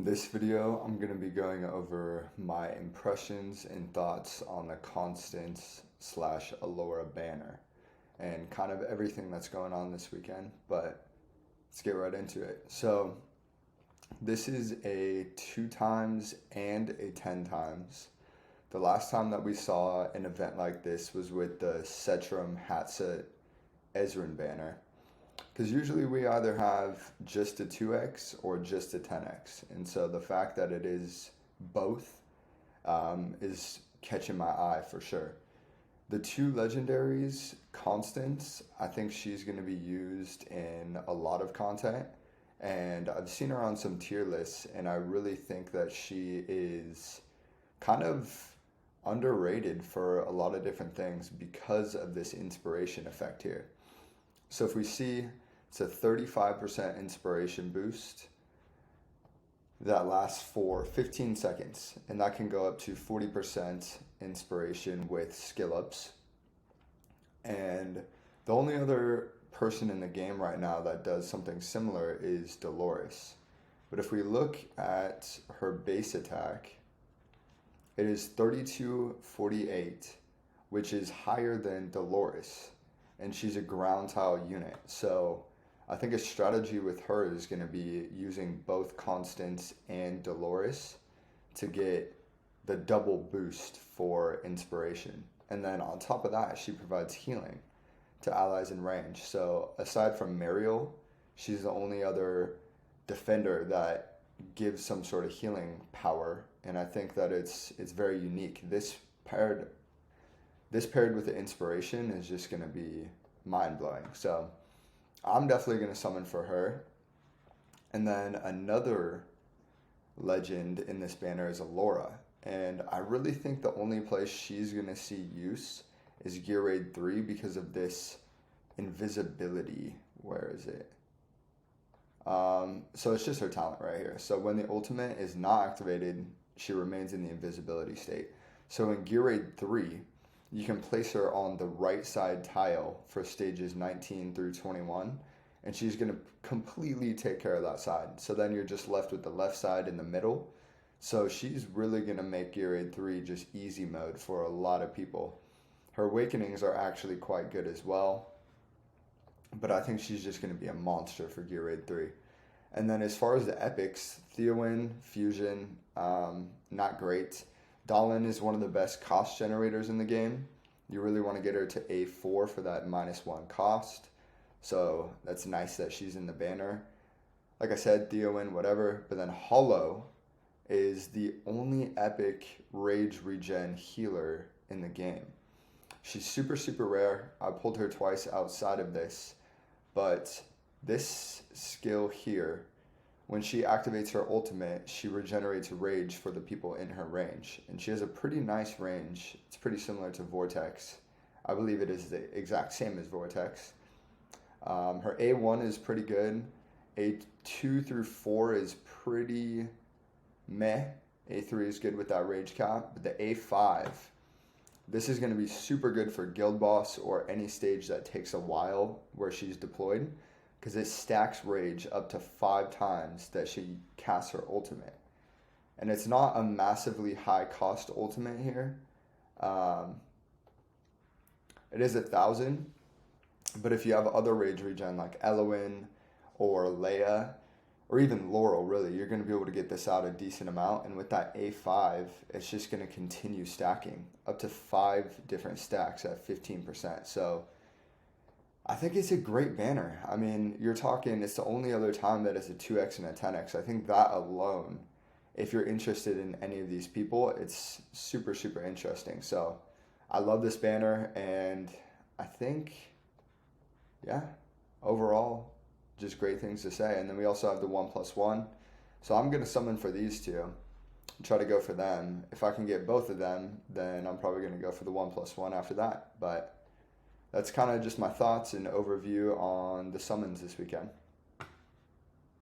this video, I'm going to be going over my impressions and thoughts on the Constance slash Alaura banner and kind of everything that's going on this weekend, but let's get right into it. So this is a 2 times and a 10 times. The last time that we saw an event like this was with the Setram Hatset Ezrin banner. Because usually we either have just a 2x or just a 10x. And so the fact that it is both is catching my eye for sure. The 2 legendaries, Constance, I think she's going to be used in a lot of content. And I've seen her on some tier lists, and I really think that she is kind of underrated for a lot of different things because of this inspiration effect here. So if we see, it's a 35% inspiration boost that lasts for 15 seconds, and that can go up to 40% inspiration with skill ups. And the only other person in the game right now that does something similar is Dolores. But if we look at her base attack, it is 3248, which is higher than Dolores, and she's a ground tile unit. So I think a strategy with her is going to be using both Constance and Dolores to get the double boost for inspiration. And then on top of that, she provides healing to allies in range. So aside from Mariel, she's the only other defender that gives some sort of healing power, and I think that it's very unique. This paired with the inspiration is just going to be mind-blowing. So I'm definitely going to summon for her. And then another legend in this banner is Alaura. And I really think the only place she's going to see use is Gear Raid 3 because of this invisibility. Where is it? So it's just her talent right here. So when the ultimate is not activated, she remains in the invisibility state. So in Gear Raid 3, you can place her on the right side tile for stages 19 through 21, and she's going to completely take care of that side. So then you're just left with the left side in the middle. So she's really going to make Gear Raid 3 just easy mode for a lot of people. Her awakenings are actually quite good as well, but I think she's just going to be a monster for Gear Raid 3. And then as far as the epics, Theowin, Fusion, not great. Dahlin is one of the best cost generators in the game. You really want to get her to A4 for that -1 cost. So that's nice that she's in the banner. Like I said, Theowin, whatever. But then Hollow is the only epic rage regen healer in the game. She's super, super rare. I pulled her twice outside of this. But this skill here, when she activates her ultimate, she regenerates rage for the people in her range. And she has a pretty nice range. It's pretty similar to Vortex. I believe it is the exact same as Vortex. Her A1 is pretty good. A2 through 4 is pretty meh. A3 is good with that rage cap. But the A5, this is going to be super good for Guild Boss or any stage that takes a while where she's deployed, because it stacks rage up to 5 times that she casts her ultimate. And it's not a massively high cost ultimate here. It is 1,000, but if you have other rage regen like Eloin or Leia or even Laurel, really, you're going to be able to get this out a decent amount. And with that A5, it's just going to continue stacking up to 5 different stacks at 15%. So I think it's a great banner. I mean, you're talking, it's the only other time that it's a 2x and a 10x. I think that alone, if you're interested in any of these people, it's super, super interesting. So I love this banner, and I think, yeah, overall, just great things to say. And then we also have the 1+1. So I'm going to summon for these 2 and try to go for them. If I can get both of them, then I'm probably going to go for the 1+1 after that. But that's kind of just my thoughts and overview on the summons this weekend.